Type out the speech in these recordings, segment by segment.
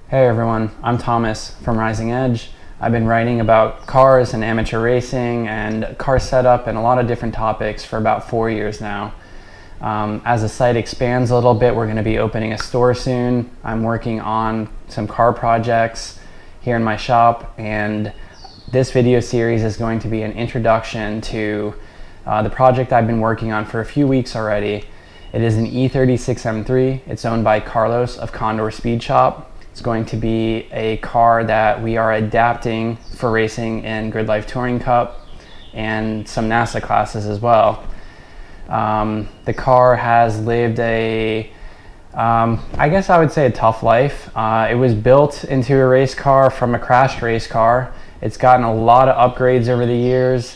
Hey everyone, I'm Thomas from Rising Edge. I've been writing about cars and amateur racing and car setup and a lot of different topics for about 4 years now. As the site expands a little bit, we're going to be opening a store soon. I'm working on some car projects here in my shop, and this video series is going to be an introduction to the project I've been working on for a few weeks already. It is an E36 M3. It's owned by Carlos of Condor Speed Shop. It's going to be a car that we are adapting for racing in Grid Life Touring Cup and some NASA classes as well. The car has lived I guess I would say a tough life. It was built into a race car from a crashed race car. It's gotten a lot of upgrades over the years,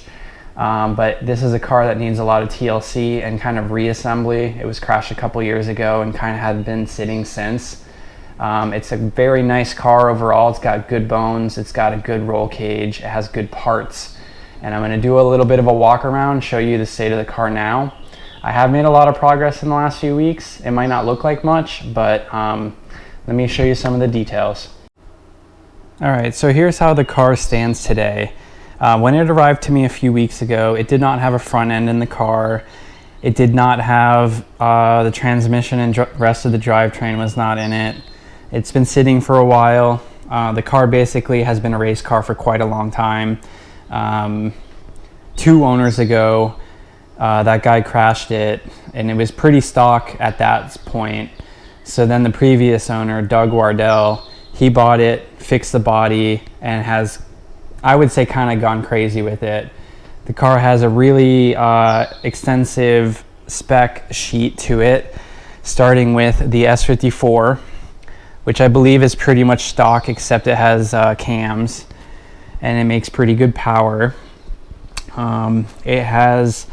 but this is a car that needs a lot of TLC and kind of reassembly. It was crashed a couple years ago and kind of had been sitting since. It's a very nice car overall. It's got good bones, it's got a good roll cage, it has good parts, and I'm going to do a little bit of a walk around, show you the state of the car now. I have made a lot of progress in the last few weeks. It might not look like much, but let me show you some of the details. Alright, so here's how the car stands today. When it arrived to me a few weeks ago, it did not have a front end in the car. It did not have the transmission, and rest of the drivetrain was not in it. It's been sitting for a while. The car basically has been a race car for quite a long time. 2 owners ago, that guy crashed it, and it was pretty stock at that point. So then the previous owner, Doug Wardell, he bought it, fixed the body, and has, I would say, kind of gone crazy with it. The car has a really extensive spec sheet to it, starting with the S54, which I believe is pretty much stock, except it has cams, and it makes pretty good power. It has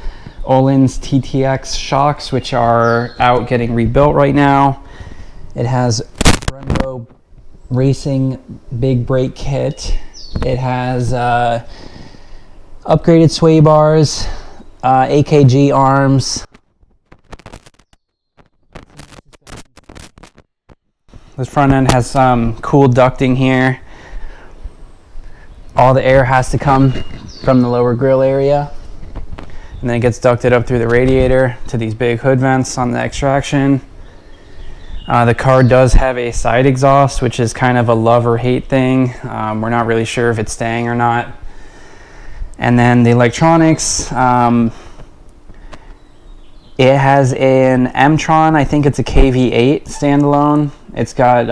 Öhlins TTX shocks, which are out getting rebuilt right now. It has Brembo Racing big brake kit. It has upgraded sway bars, AKG arms. This front end has some cool ducting here. All the air has to come from the lower grill area, and then it gets ducted up through the radiator to these big hood vents on the extraction. The car does have a side exhaust, which is kind of a love or hate thing. We're not really sure if it's staying or not. And then the electronics, it has an M-Tron, I think it's a KV8 standalone. It's got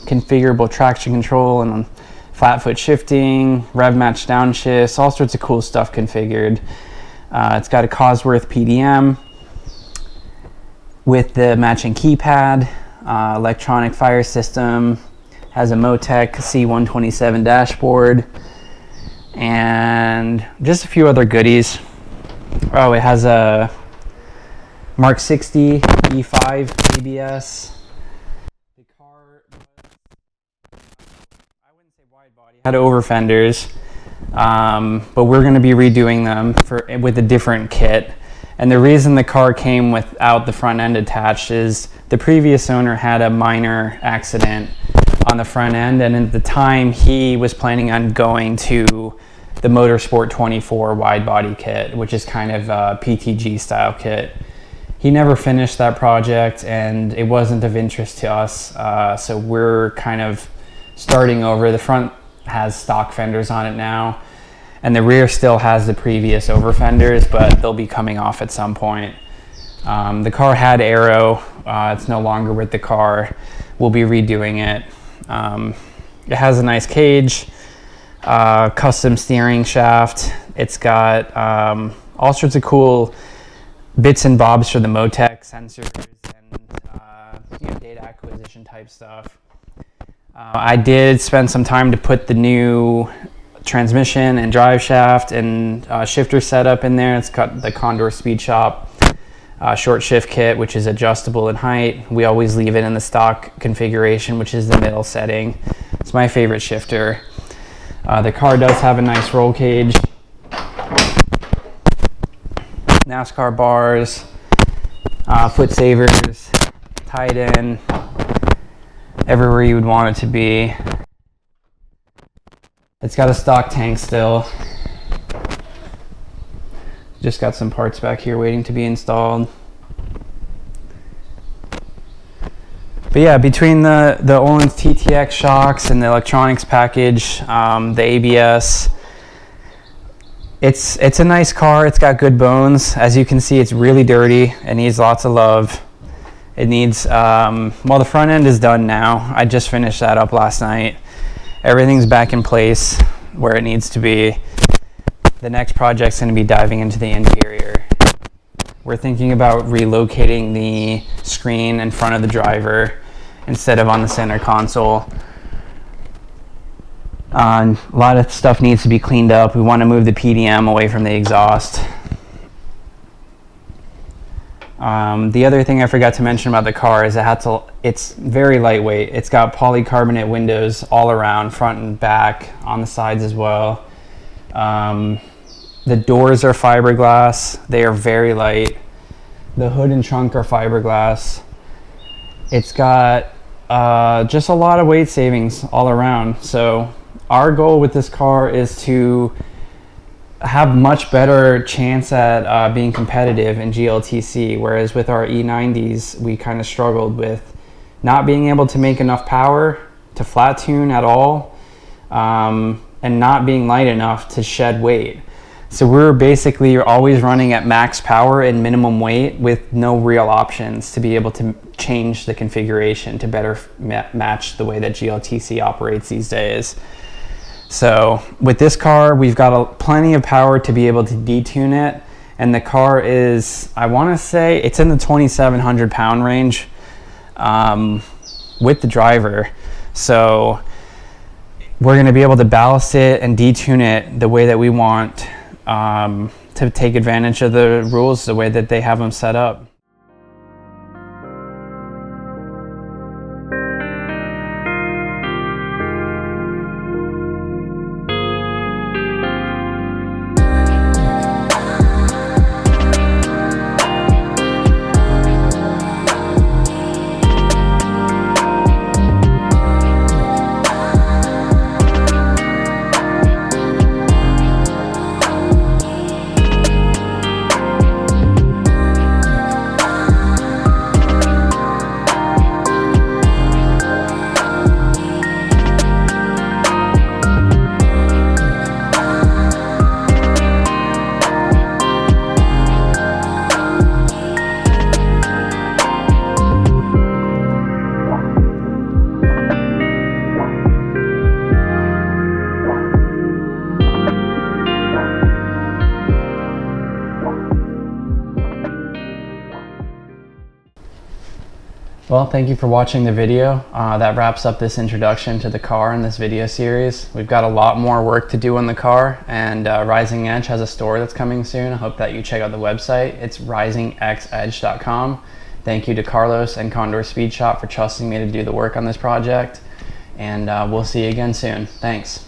configurable traction control and flat foot shifting, rev match downshifts, all sorts of cool stuff configured. It's got a Cosworth PDM with the matching keypad, electronic fire system, has a Motec C127 dashboard, and just a few other goodies. Oh, it has a Mark 60 E5 ABS. The car was, I wouldn't say wide body, had over fenders, but we're going to be redoing them with a different kit. And the reason the car came without the front end attached is the previous owner had a minor accident on the front end, and at the time he was planning on going to the Motorsport 24 wide body kit, which is kind of a PTG style kit. He never finished that project, and it wasn't of interest to us, so we're kind of starting over. The front has stock fenders on it now, and the rear still has the previous over fenders, but they'll be coming off at some point. The car had aero. It's no longer with the car. We'll be redoing it. It has a nice cage, custom steering shaft. It's got all sorts of cool bits and bobs for the Motec sensors and data acquisition type stuff. I did spend some time to put the new transmission and drive shaft and shifter setup in there. It's got the Condor Speed Shop short shift kit, which is adjustable in height. We always leave it in the stock configuration, which is the middle setting. It's my favorite shifter. The car does have a nice roll cage, NASCAR bars, foot savers tied in. everywhere you would want it to be. It's got a stock tank still. Just got some parts back here waiting to be installed. But yeah, between the Öhlins TTX shocks and the electronics package, the ABS, it's a nice car. It's got good bones. As you can see, it's really dirty. It needs lots of love. It needs, well, the front end is done now. I just finished that up last night. Everything's back in place where it needs to be. The next project's going to be diving into the interior. We're thinking about relocating the screen in front of the driver instead of on the center console. A lot of stuff needs to be cleaned up. We want to move the PDM away from the exhaust. The other thing I forgot to mention about the car is it's very lightweight. It's got polycarbonate windows all around, front and back, on the sides as well. The doors are fiberglass. They are very light. The hood and trunk are fiberglass. It's got just a lot of weight savings all around. So our goal with this car is to have much better chance at being competitive in GLTC, whereas with our E90s we kind of struggled with not being able to make enough power to flat tune at all, and not being light enough to shed weight. So we're basically always running at max power and minimum weight with no real options to be able to change the configuration to better match the way that GLTC operates these days. So with this car, we've got plenty of power to be able to detune it. And the car is, I want to say, it's in the 2,700 pound range with the driver. So we're going to be able to ballast it and detune it the way that we want, to take advantage of the rules the way that they have them set up. Well, thank you for watching the video. That wraps up this introduction to the car in this video series. We've got a lot more work to do on the car, and Rising Edge has a store that's coming soon. I hope that you check out the website. It's risingxedge.com. Thank you to Carlos and Condor Speed Shop for trusting me to do the work on this project, and we'll see you again soon. Thanks.